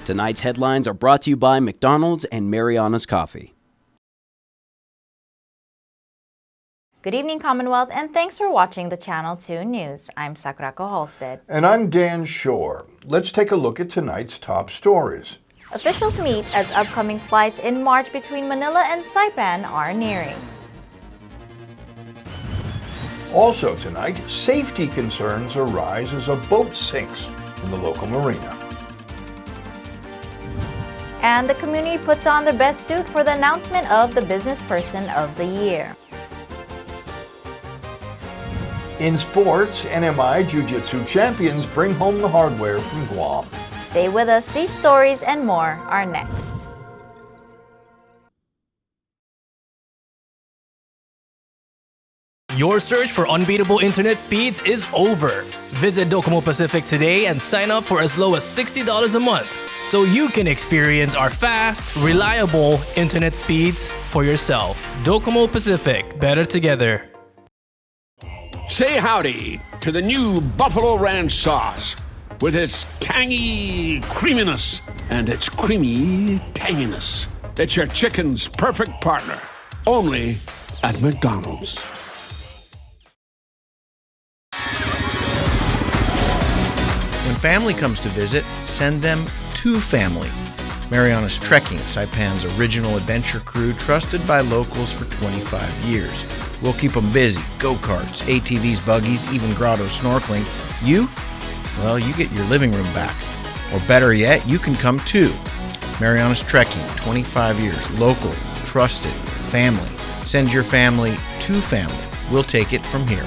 Tonight's headlines are brought to you by McDonald's and Mariana's Coffee. Good evening, Commonwealth, and thanks for watching the Channel 2 News. I'm Sakurako Halstead. And I'm Dan Shore. Let's take a look at tonight's top stories. Officials meet as upcoming flights in March between Manila and Saipan are nearing. Also tonight, safety concerns arise as a boat sinks in the local marina. And the community puts on their best suit for the announcement of the Business Person of the Year. In sports, NMI Jiu-jitsu champions bring home the hardware from Guam. Stay with us, these stories and more are next. Your search for unbeatable internet speeds is over. Visit Docomo Pacific today and sign up for as low as $60 a month so you can experience our fast, reliable internet speeds for yourself. Docomo Pacific, better together. Say howdy to the new Buffalo Ranch sauce with its tangy creaminess and its creamy tanginess. It's your chicken's perfect partner, only at McDonald's. When family comes to visit, send them to family. Mariana's Trekking, Saipan's original adventure crew, trusted by locals for 25 years. We'll keep them busy. Go-karts, ATVs, buggies, even grotto snorkeling. You? Well, you get your living room back. Or better yet, you can come too. Mariana's Trekking, 25 years, local, trusted, family. Send your family to family. We'll take it from here.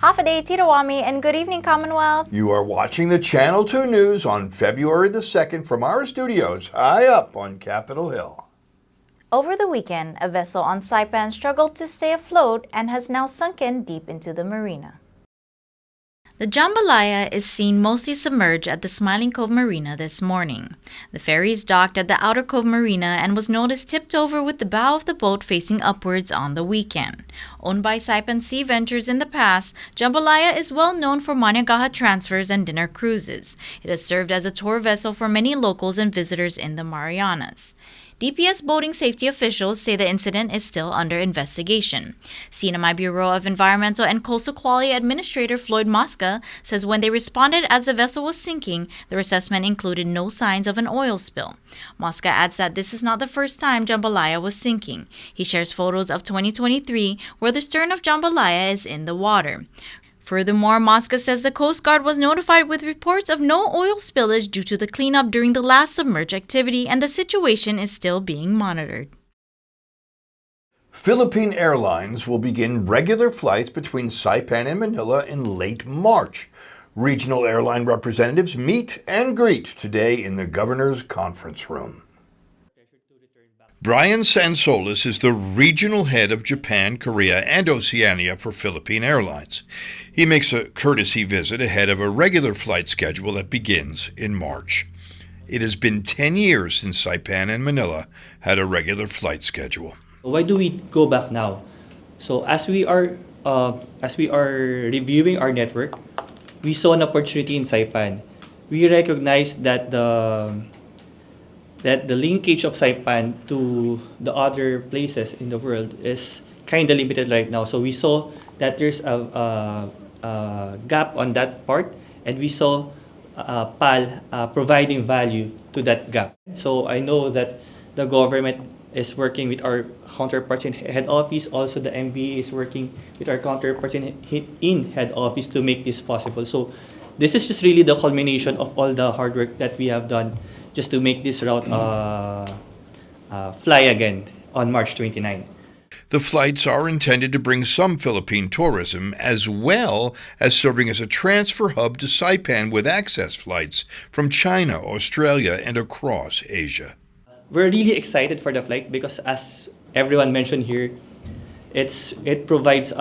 Half a day, Tirawami, and good evening, Commonwealth. You are watching the Channel 2 News on February the 2nd from our studios high up on Capitol Hill. Over the weekend, a vessel on Saipan struggled to stay afloat and has now sunken deep into the marina. The jambalaya is seen mostly submerged at the Smiling Cove Marina this morning. The ferry is docked at the Outer Cove Marina and was noticed tipped over with the bow of the boat facing upwards on the weekend. Owned by Saipan Sea Ventures in the past, jambalaya is well known for Maniagaha transfers and dinner cruises. It has served as a tour vessel for many locals and visitors in the Marianas. DPS boating safety officials say the incident is still under investigation. CNMI Bureau of Environmental and Coastal Quality Administrator Floyd Mosca says when they responded as the vessel was sinking, their assessment included no signs of an oil spill. Mosca adds that this is not the first time jambalaya was sinking. He shares photos of 2023 where the stern of jambalaya is in the water. Furthermore, Mosca says the Coast Guard was notified with reports of no oil spillage due to the cleanup during the last submerged activity, and the situation is still being monitored. Philippine Airlines will begin regular flights between Saipan and Manila in late March. Regional airline representatives meet and greet today in the governor's conference room. Brian Sansolis is the regional head of Japan, Korea, and Oceania for Philippine Airlines. He makes a courtesy visit ahead of a regular flight schedule that begins in March. It has been 10 years since Saipan and Manila had a regular flight schedule. Why do we go back now? So as we are reviewing our network, we saw an opportunity in Saipan. We recognized that the linkage of Saipan to the other places in the world is kind of limited right now. So we saw that there's a gap on that part, and we saw PAL providing value to that gap. So I know that the government is working with our counterparts in head office. Also, the MBA is working with our counterparts in head office to make this possible. So this is just really the culmination of all the hard work that we have done just to make this route fly again on March 29. The flights are intended to bring some Philippine tourism as well as serving as a transfer hub to Saipan with access flights from China, Australia, and across Asia. We're really excited for the flight because, as everyone mentioned here, it provides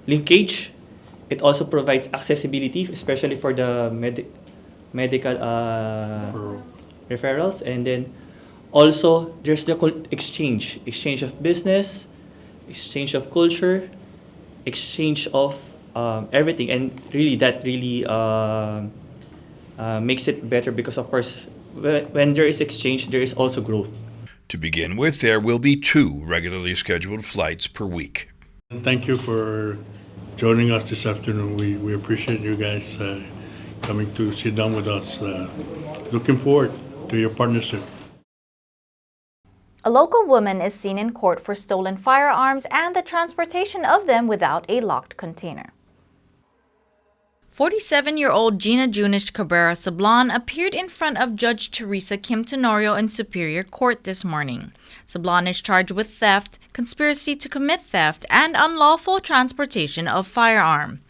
linkage. It also provides accessibility, especially for the medical referrals, and then also there's the exchange of business, exchange of culture, exchange of everything, and really that really makes it better because, of course, when there is exchange, there is also growth. To begin with, there will be 2 regularly scheduled flights per week. Thank you for joining us this afternoon. We appreciate you guys coming to sit down with us. Looking forward to your partnership. A local woman is seen in court for stolen firearms and the transportation of them without a locked container. 47-year-old Gina Junish Cabrera Sablan appeared in front of Judge Teresa Kim Tenorio in Superior Court this morning. Sablan is charged with theft, conspiracy to commit theft, and unlawful transportation of firearm.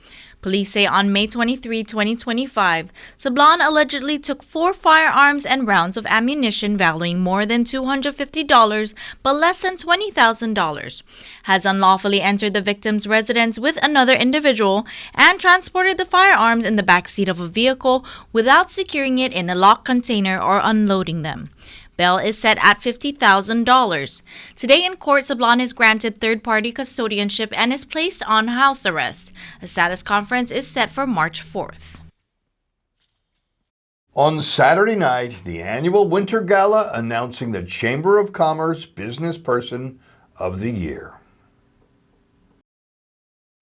Police say on May 23, 2025, Sablan allegedly took 4 firearms and rounds of ammunition valuing more than $250 but less than $20,000, has unlawfully entered the victim's residence with another individual, and transported the firearms in the backseat of a vehicle without securing it in a locked container or unloading them. Bail is set at $50,000. Today in court, Sablan is granted third-party custodianship and is placed on house arrest. A status conference is set for March 4th. On Saturday night, the annual Winter Gala announcing the Chamber of Commerce Businessperson of the Year.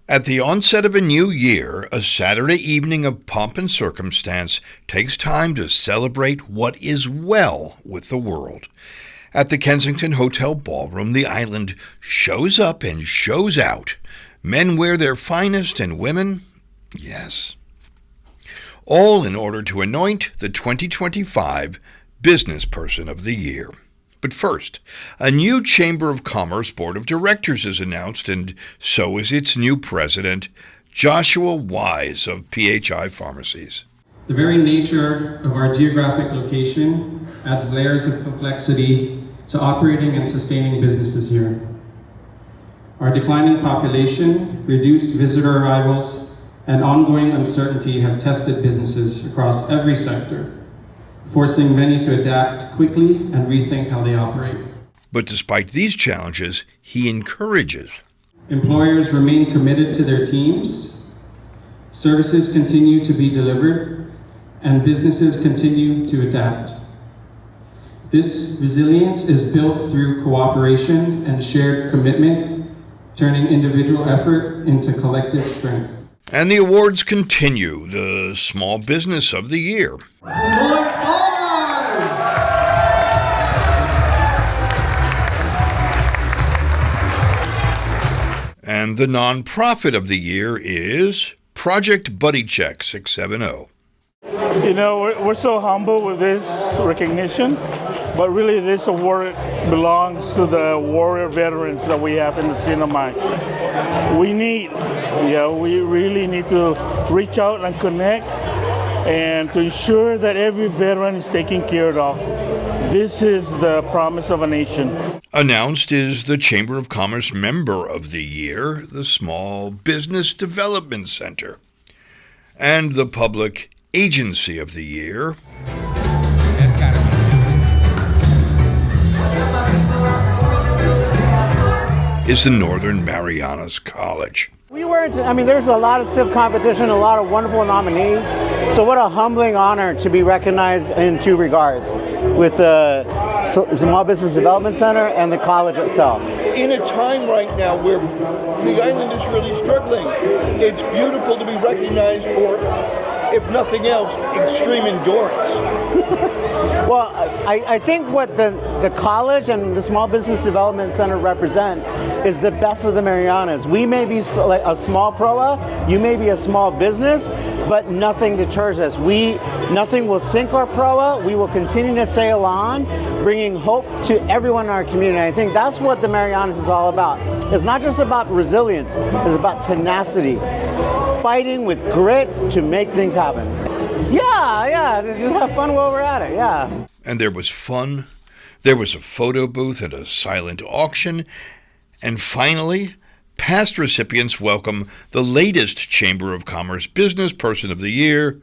At the onset of a new year, a Saturday evening of pomp and circumstance takes time to celebrate what is well with the world. At the Kensington Hotel Ballroom, the island shows up and shows out. Men wear their finest and women, yes. All in order to anoint the 2025 Businessperson of the Year. But first, a new Chamber of Commerce Board of Directors is announced, and so is its new president, Joshua Wise of PHI Pharmacies. The very nature of our geographic location adds layers of complexity to operating and sustaining businesses here. Our declining population, reduced visitor arrivals, and ongoing uncertainty have tested businesses across every sector, forcing many to adapt quickly and rethink how they operate. But despite these challenges, he encourages. Employers remain committed to their teams, services continue to be delivered, and businesses continue to adapt. This resilience is built through cooperation and shared commitment, turning individual effort into collective strength. And the awards continue. The Small Business of the Year. And the Nonprofit of the Year is Project Buddy Check 670. You know, we're so humble with this recognition, but really this award belongs to the warrior veterans that we have in the Sinamay. We really need to reach out and connect and to ensure that every veteran is taken care of. This is the promise of a nation. Announced is the Chamber of Commerce Member of the Year, the Small Business Development Center, and the Public Agency of the Year. Is the Northern Marianas College. There's a lot of stiff competition, a lot of wonderful nominees. So what a humbling honor to be recognized in 2 regards, with the Small Business Development Center and the college itself. In a time right now where the island is really struggling, it's beautiful to be recognized for if nothing else, extreme endurance. Well, I think what the college and the Small Business Development Center represent is the best of the Marianas. We may be like a small proa, you may be a small business, but nothing deters us. Nothing will sink our proa. We will continue to sail on, bringing hope to everyone in our community. I think that's what the Marianas is all about. It's not just about resilience, it's about tenacity, fighting with grit to make things happen. Yeah, just have fun while we're at it, yeah. And there was fun, there was a photo booth and a silent auction, and finally, past recipients welcome the latest Chamber of Commerce Business Person of the Year,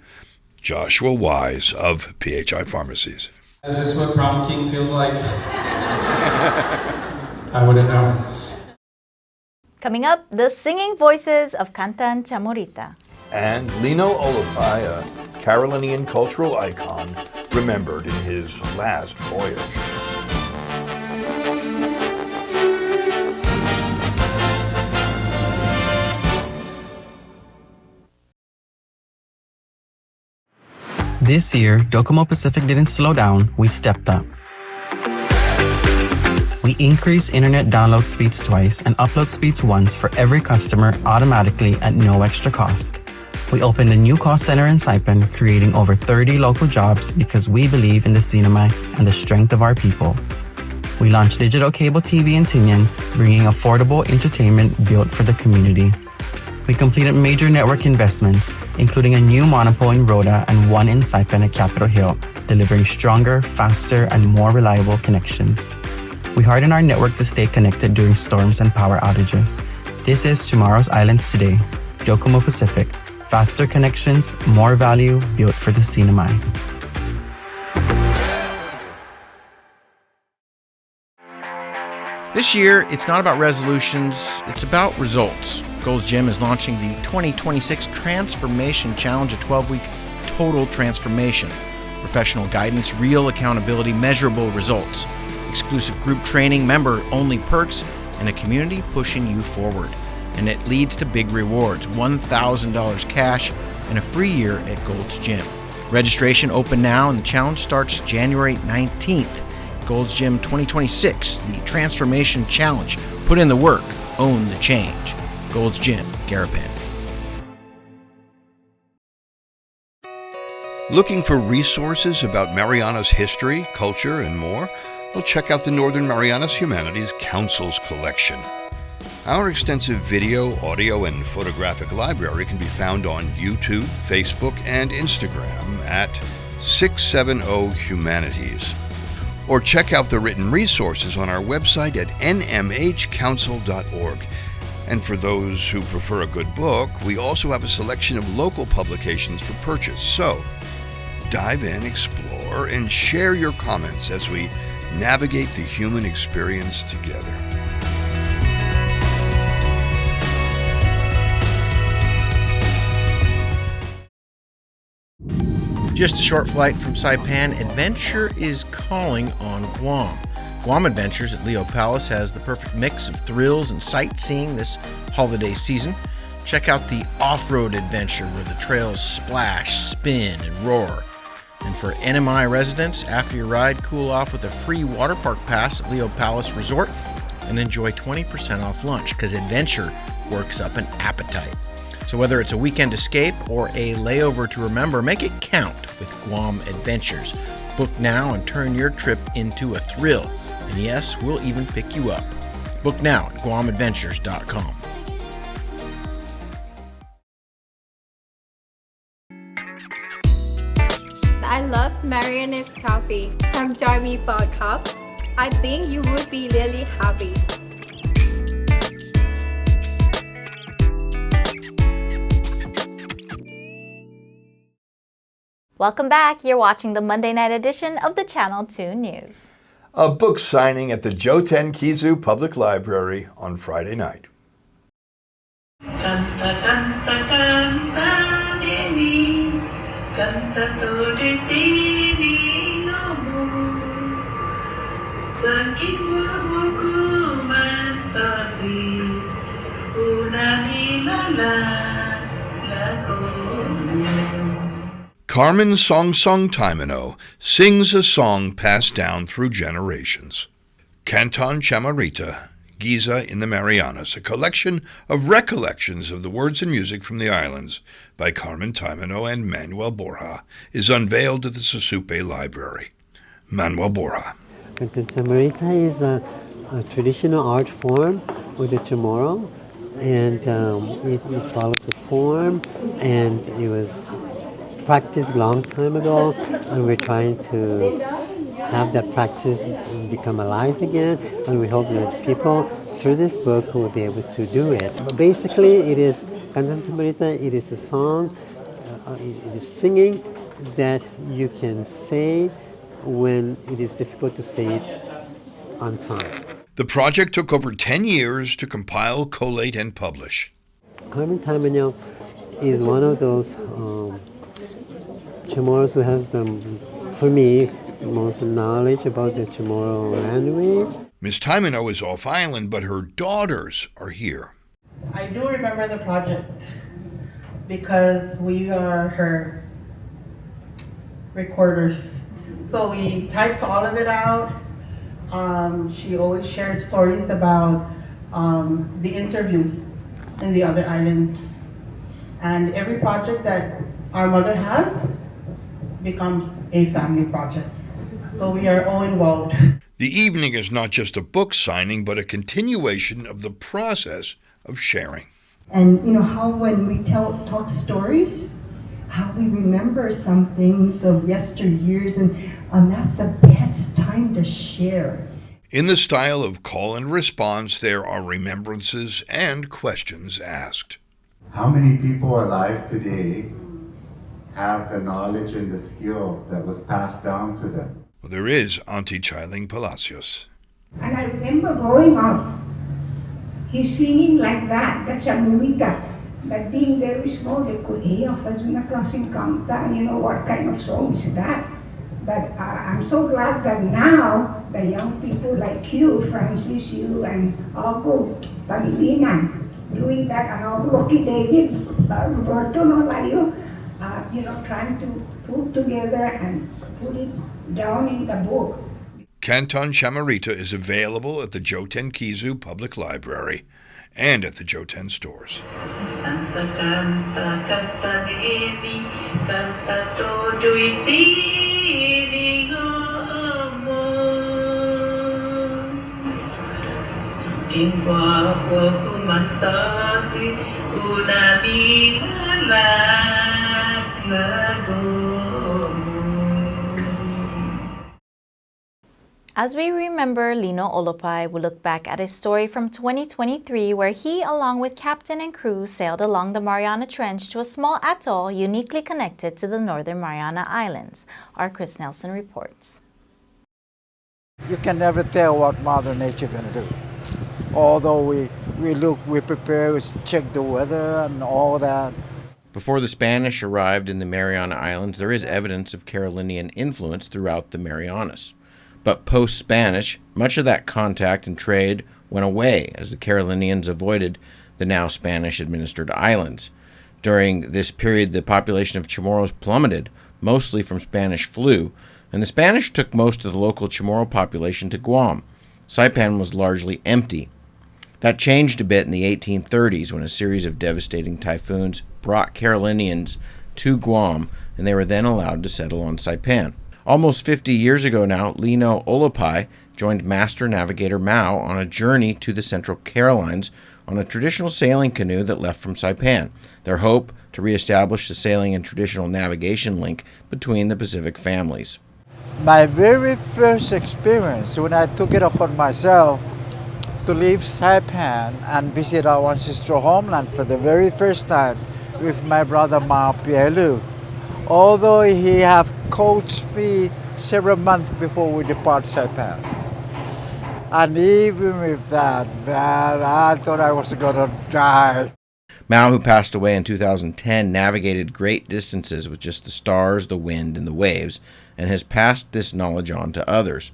Joshua Wise of PHI Pharmacies. Is this what prom king feels like? I wouldn't know. Coming up, the singing voices of Cantan Chamorita. And Lino Olopai, a Carolinian cultural icon, remembered in his last voyage. This year, Docomo Pacific didn't slow down, we stepped up. We increased internet download speeds twice and upload speeds once for every customer automatically at no extra cost. We opened a new call center in Saipan, creating over 30 local jobs because we believe in the Sinamay and the strength of our people. We launched digital cable TV in Tinian, bringing affordable entertainment built for the community. We completed major network investments, including a new monopole in Rhoda and one in Saipan at Capitol Hill, delivering stronger, faster, and more reliable connections. We hardened our network to stay connected during storms and power outages. This is Tomorrow's Islands Today. Docomo Pacific. Faster connections, more value, built for the Sinamay. This year, it's not about resolutions, it's about results. Gold's Gym is launching the 2026 Transformation Challenge, a 12-week total transformation. Professional guidance, real accountability, measurable results. Exclusive group training, member-only perks, and a community pushing you forward. And it leads to big rewards, $1,000 cash and a free year at Gold's Gym. Registration open now and the challenge starts January 19th. Gold's Gym 2026, the Transformation Challenge. Put in the work, own the change. Gold's Gym, Garapan. Looking for resources about Mariana's history, culture, and more? Well, check out the Northern Marianas Humanities Council's collection. Our extensive video, audio, and photographic library can be found on YouTube, Facebook, and Instagram at 670 Humanities. Or check out the written resources on our website at nmhcouncil.org. And for those who prefer a good book, we also have a selection of local publications for purchase. So, dive in, explore, and share your comments as we navigate the human experience together. Just a short flight from Saipan, adventure is calling on Guam. Guam Adventures at Leo Palace has the perfect mix of thrills and sightseeing this holiday season. Check out the off-road adventure where the trails splash, spin, and roar. And for NMI residents, after your ride, cool off with a free water park pass at Leo Palace Resort and enjoy 20% off lunch because adventure works up an appetite. So whether it's a weekend escape or a layover to remember, make it count with Guam Adventures. Book now and turn your trip into a thrill. And yes, we'll even pick you up. Book now at guamadventures.com. I love Mariana's coffee. Come join me for a cup. I think you would be really happy. Welcome back. You're watching the Monday night edition of the Channel 2 News. A book signing at the Joeten Kiyu Public Library on Friday night. Canta, canta, canta de mí, canta todo de ti, mi amor. Sakit buku mantasi, una nilala lakomu. Carmen Song Song Taimano sings a song passed down through generations. Canton Chamarita, Giza in the Marianas, a collection of recollections of the words and music from the islands by Carmen Taimano and Manuel Borja, is unveiled at the Susupe Library. Manuel Borja. Canton Chamarita is a traditional art form with the Chamorro, and it follows a form, and it was practiced long time ago, and we're trying to have that practice become alive again, and we hope that people through this book will be able to do it. But basically, it is Canton Chamarita. It is a song, it is singing that you can say when it is difficult to say it on song. The project took over 10 years to compile, collate, and publish. Carmen Taimano is one of those Chamorros who has for me, the most knowledge about the Chamorro language. Miss Taimano is off island, but her daughters are here. I do remember the project because we are her recorders. So we typed all of it out. She always shared stories about the interviews in the other islands. And every project that our mother has becomes a family project. So we are all involved. The evening is not just a book signing, but a continuation of the process of sharing. And you know how when we talk stories, how we remember some things of yesteryears, and that's the best time to share. In the style of call and response, there are remembrances and questions asked. How many people alive today have the knowledge and the skill that was passed down to them? Well, there is Auntie Chiling Palacios. And I remember growing up, he's singing like that, the chamumita. But being very small, they could hear Fajuna Crossing Kanta, you know, what kind of song is that? But I'm so glad that now the young people like you, Francis, you, and Alco, Pangilinan, doing that, and also Rocky David, Roberto Nolayo, you know, trying to put together and put it down in the book. Canton Chamarita is available at the Joeten Kiyu Public Library and at the Joeten stores. As we remember Lino Olopai, we look back at his story from 2023 where he, along with captain and crew, sailed along the Mariana Trench to a small atoll uniquely connected to the Northern Mariana Islands. Our Chris Nelson reports. You can never tell what Mother Nature is going to do. Although we look, we prepare, we check the weather and all that. Before the Spanish arrived in the Mariana Islands, there is evidence of Carolinian influence throughout the Marianas. But post-Spanish, much of that contact and trade went away as the Carolinians avoided the now Spanish-administered islands. During this period, the population of Chamorros plummeted, mostly from Spanish flu, and the Spanish took most of the local Chamorro population to Guam. Saipan was largely empty. That changed a bit in the 1830s when a series of devastating typhoons brought Carolinians to Guam, and they were then allowed to settle on Saipan. Almost 50 years ago now, Lino Olopai joined Master Navigator Mao on a journey to the Central Carolines on a traditional sailing canoe that left from Saipan. Their hope to reestablish the sailing and traditional navigation link between the Pacific families. My very first experience when I took it upon myself to leave Saipan and visit our ancestral homeland for the very first time with my brother Mao Pielu. Although he have coached me several months before we depart Saipan. And even with that, man, I thought I was gonna die. Mao, who passed away in 2010, navigated great distances with just the stars, the wind, and the waves, and has passed this knowledge on to others.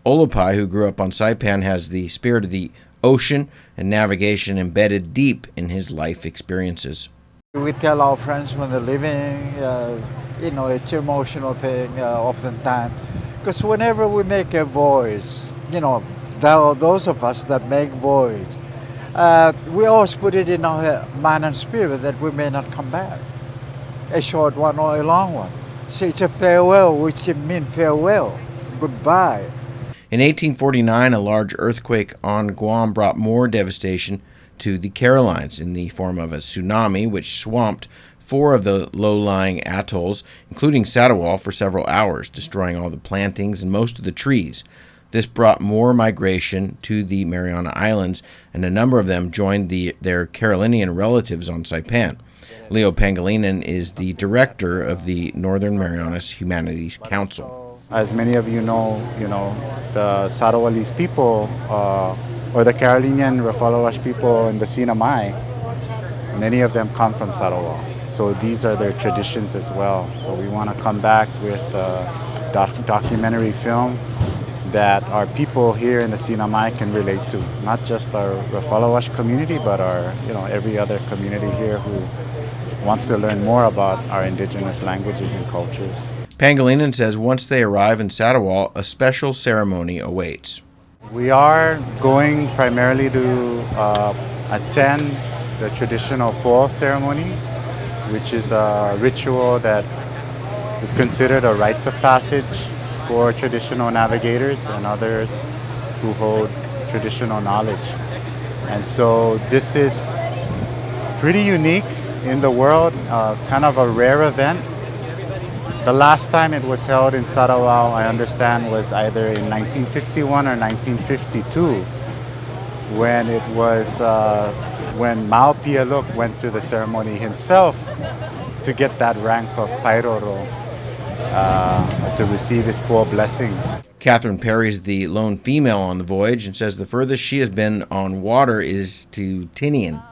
Olopai, who grew up on Saipan, has the spirit of the ocean and navigation embedded deep in his life experiences. We tell our friends when they're leaving, You know, it's an emotional thing oftentimes. Because whenever we make a voyage, you know, those of us that make voyage, we always put it in our mind and spirit that we may not come back. A short one or a long one. So it's a farewell, which means farewell, goodbye. In 1849, a large earthquake on Guam brought more devastation to the Carolines in the form of a tsunami which swamped 4 of the low-lying atolls, including Satawal, for several hours, destroying all the plantings and most of the trees. This brought more migration to the Mariana Islands, and a number of them joined their Carolinian relatives on Saipan. Leo Pangilinan is the director of the Northern Marianas Humanities Council. As many of you know, the Sarawalese people, or the Carolinian Refalawash people in the Sinamay, many of them come from Sarawal. So these are their traditions as well. So we want to come back with a documentary film that our people here in the Sinamay can relate to. Not just our Refalawash community, but our, every other community here who wants to learn more about our indigenous languages and cultures. Pangilinan says once they arrive in Satawal, a special ceremony awaits. We are going primarily to attend the traditional po ceremony, which is a ritual that is considered a rites of passage for traditional navigators and others who hold traditional knowledge. And so this is pretty unique in the world, kind of a rare event. The last time it was held in Sarawal, I understand, was either in 1951 or 1952, when it was when Mao Pialuk went to the ceremony himself to get that rank of Pairoro, to receive his full blessing. Catherine Perry is the lone female on the voyage and says the furthest she has been on water is to Tinian.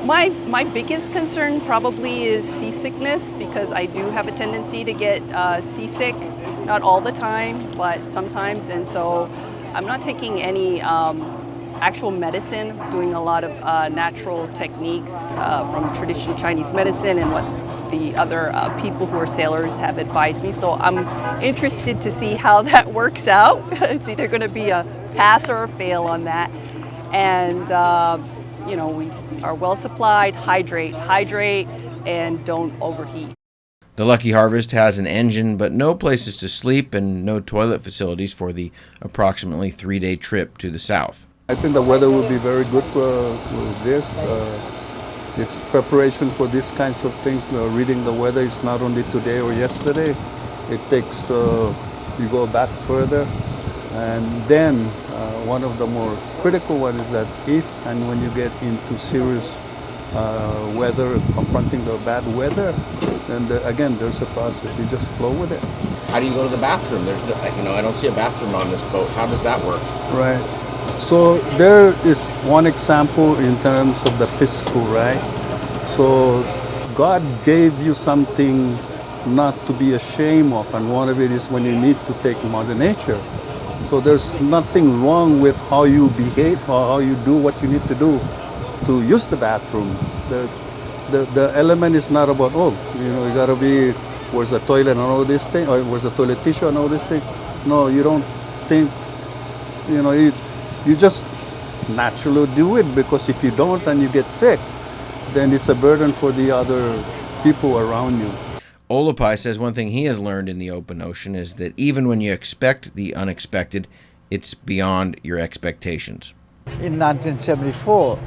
My biggest concern probably is seasickness, because I do have a tendency to get seasick, not all the time, but sometimes, and so I'm not taking any actual medicine, doing a lot of natural techniques from traditional Chinese medicine and what the other people who are sailors have advised me. So I'm interested to see how that works out. It's either going to be a pass or a fail on that. And we are well supplied, hydrate, and don't overheat. The Lucky Harvest has an engine, but no places to sleep and no toilet facilities for the approximately 3-day trip to the south. I think the weather will be very good for this. It's preparation for these kinds of things. Reading the weather is not only today or yesterday. It takes, you go back further. And then one of the more critical ones is that if and when you get into serious weather, confronting the bad weather, then again, there's a process. You just flow with it. How do you go to the bathroom? There's I don't see a bathroom on this boat. How does that work? Right. So there is one example in terms of the physical, right? So God gave you something not to be ashamed of, and one of it is when you need to take Mother Nature. So there's nothing wrong with how you behave or how you do what you need to do to use the bathroom. The element is not about, you gotta be, where's the toilet and all this thing, or where's the toilet tissue and all this thing. No, you don't think, you just naturally do it, because if you don't and you get sick, then it's a burden for the other people around you. Olopai says one thing he has learned in the open ocean is that even when you expect the unexpected, it's beyond your expectations. In 1974,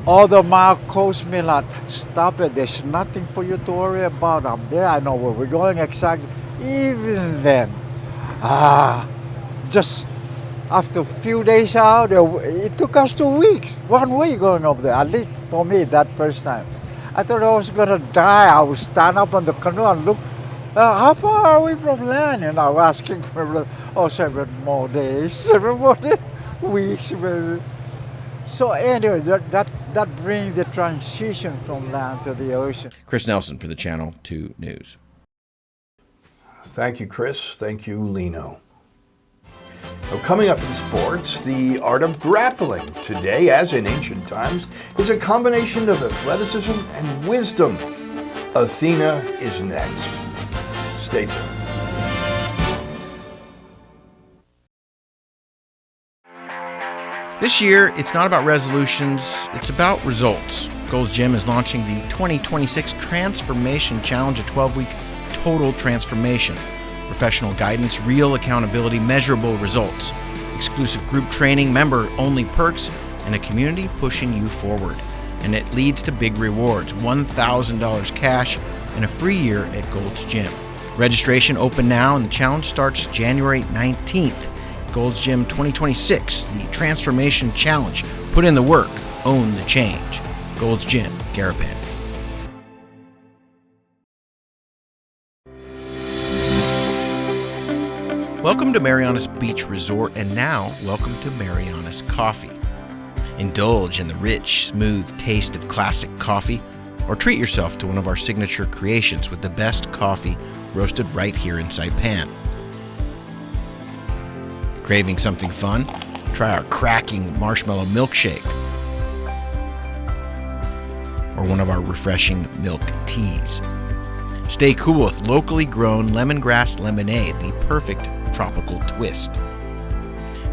all the Mao Coast me like, stop it, there's nothing for you to worry about up there. I know where we're going exactly. Even then, just after a few days out, it took us 2 weeks, 1 week going over there, at least for me that first time. I thought I was gonna die. I would stand up on the canoe and look, how far are we from land? And I was asking for, 7 more days, 7 more weeks, maybe. So anyway, that brings the transition from land to the ocean. Chris Nelson for the Channel 2 News. Thank you, Chris. Thank you, Lino. Now, coming up in sports, the art of grappling. Today, as in ancient times, is a combination of athleticism and wisdom. Athena is next. Stay tuned. This year, it's not about resolutions, it's about results. Gold's Gym is launching the 2026 Transformation Challenge, a 12-week total transformation. Professional guidance, real accountability, measurable results. Exclusive group training, member-only perks, and a community pushing you forward. And it leads to big rewards, $1,000 cash and a free year at Gold's Gym. Registration open now, and the challenge starts January 19th. Gold's Gym 2026, the Transformation Challenge. Put in the work, own the change. Gold's Gym, Garapan. Welcome to Mariana's Beach Resort, and now welcome to Mariana's Coffee. Indulge in the rich, smooth taste of classic coffee, or treat yourself to one of our signature creations with the best coffee roasted right here in Saipan. Craving something fun? Try our cracking marshmallow milkshake, or one of our refreshing milk teas. Stay cool with locally grown lemongrass lemonade, the perfect tropical twist.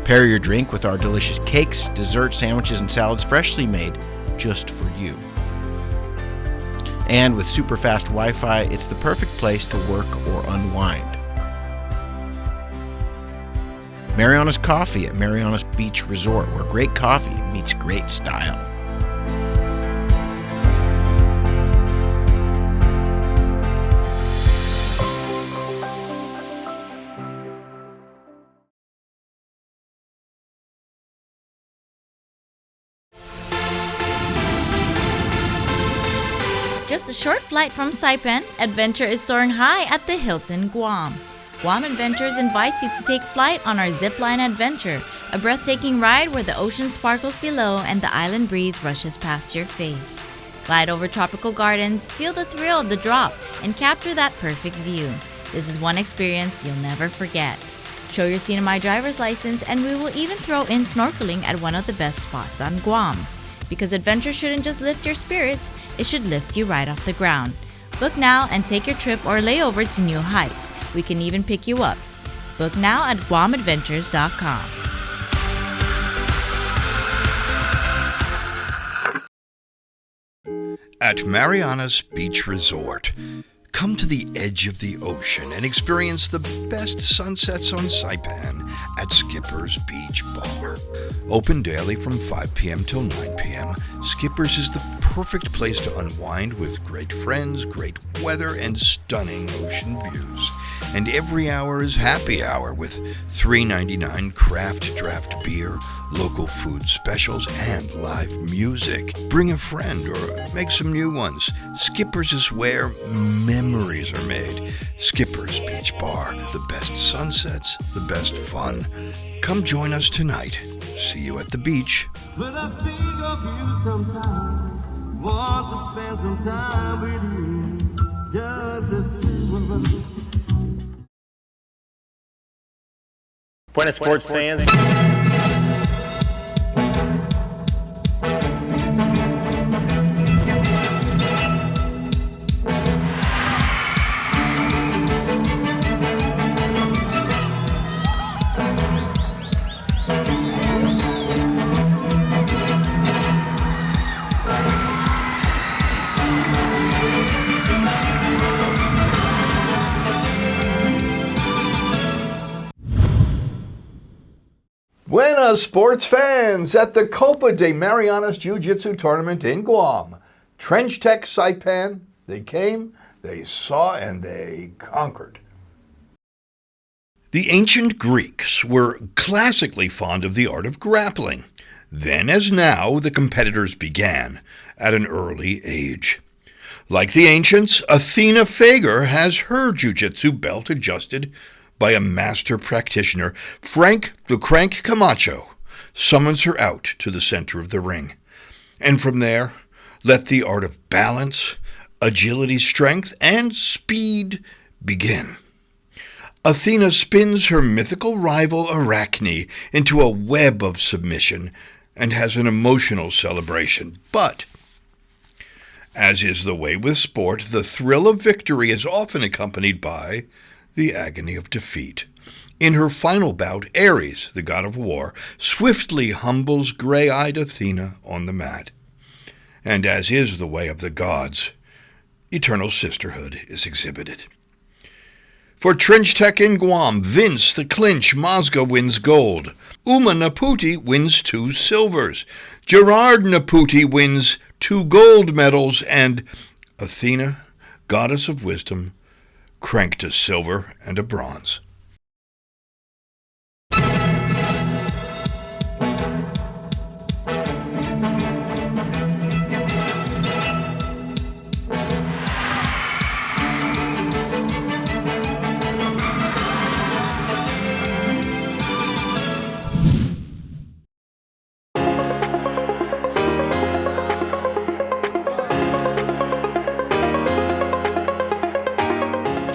Pair your drink with our delicious cakes, desserts, sandwiches, and salads freshly made just for you. And with super fast Wi-Fi, it's the perfect place to work or unwind. Mariana's Coffee at Mariana's Beach Resort, where great coffee meets great style. Just a short flight from Saipan, adventure is soaring high at the Hilton, Guam. Guam Adventures invites you to take flight on our zipline adventure, a breathtaking ride where the ocean sparkles below and the island breeze rushes past your face. Glide over tropical gardens, feel the thrill of the drop, and capture that perfect view. This is one experience you'll never forget. Show your CNMI driver's license, and we will even throw in snorkeling at one of the best spots on Guam. Because adventure shouldn't just lift your spirits, it should lift you right off the ground. Book now and take your trip or layover to new heights. We can even pick you up. Book now at guamadventures.com. At Mariana's Beach Resort, come to the edge of the ocean and experience the best sunsets on Saipan at Skipper's Beach Bar. Open daily from 5 p.m. till 9 p.m., Skipper's is the perfect place to unwind with great friends, great weather, and stunning ocean views. And every hour is happy hour with $3.99 craft draft beer, local food specials, and live music. Bring a friend or make some new ones. Skipper's is where memories are made. Skipper's Beach Bar, the best sunsets, the best fun. Come join us tonight. See you at the beach. When I think of you sometime, want to spend some time with you, just the two of us. Buenas sports fans. Buenas sports fans at the Copa de Marianas Jiu-jitsu tournament in Guam. Trench Tech Saipan, they came, they saw, and they conquered. The ancient Greeks were classically fond of the art of grappling. Then as now, the competitors began at an early age. Like the ancients, Athena Fager has her jiu-jitsu belt adjusted by a master practitioner. Frank the Crank Camacho summons her out to the center of the ring. And from there, let the art of balance, agility, strength, and speed begin. Athena spins her mythical rival Arachne into a web of submission and has an emotional celebration. But As is the way with sport, the thrill of victory is often accompanied by the agony of defeat. In her final bout, Ares, the god of war, swiftly humbles gray-eyed Athena on the mat. And as is the way of the gods, eternal sisterhood is exhibited. For Trench Tech in Guam, Vince the Clinch Mazga wins gold. Uma Naputi wins 2 silvers. Gerard Naputi wins 2 gold medals. And Athena, goddess of wisdom, cranked a silver and a bronze.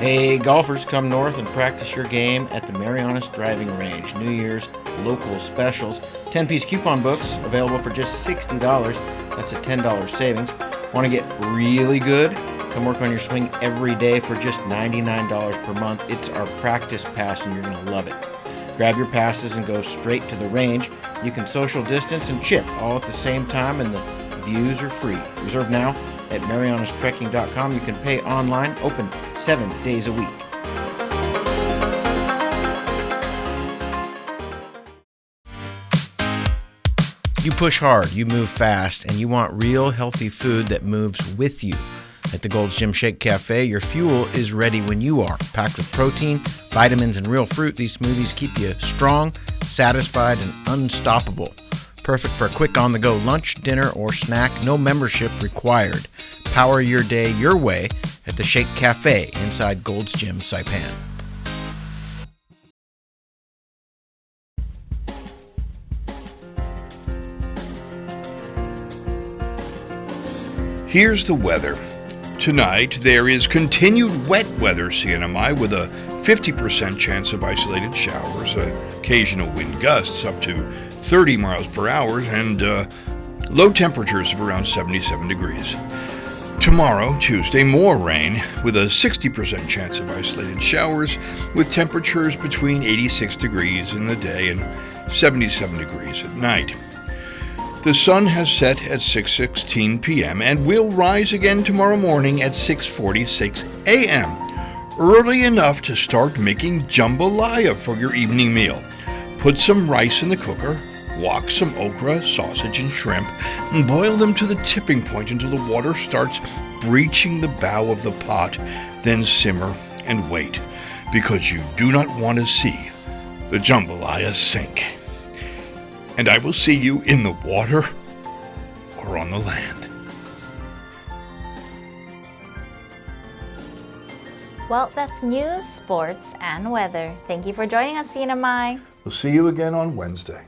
Hey, golfers, come north and practice your game at the Marianas Driving Range. New Year's local specials. 10-piece coupon books available for just $60. That's a $10 savings. Want to get really good? Come work on your swing every day for just $99 per month. It's our practice pass and you're going to love it. Grab your passes and go straight to the range. You can social distance and chip all at the same time, and the views are free. Reserve now at marianastrekking.com. You can pay online, open 7 days a week. You push hard, you move fast, and you want real healthy food that moves with you. At the Gold's Gym Shake Cafe, your fuel is ready when you are. Packed with protein, vitamins, and real fruit, these smoothies keep you strong, satisfied, and unstoppable. Perfect for a quick on-the-go lunch, dinner, or snack. No membership required. Power your day your way at the Shake Cafe inside Gold's Gym Saipan. Here's the weather. Tonight, there is continued wet weather CNMI with a 50% chance of isolated showers, occasional wind gusts up to 30 miles per hour, and low temperatures of around 77 degrees. Tomorrow, Tuesday, more rain with a 60% chance of isolated showers with temperatures between 86 degrees in the day and 77 degrees at night. The sun has set at 6:16 p.m. and will rise again tomorrow morning at 6:46 a.m., early enough to start making jambalaya for your evening meal. Put some rice in the cooker, wok some okra, sausage, and shrimp, and boil them to the tipping point until the water starts breaching the bow of the pot. Then simmer and wait, because you do not want to see the jambalaya sink. And I will see you in the water or on the land. Well, that's news, sports, and weather. Thank you for joining us, CNMI. We'll see you again on Wednesday.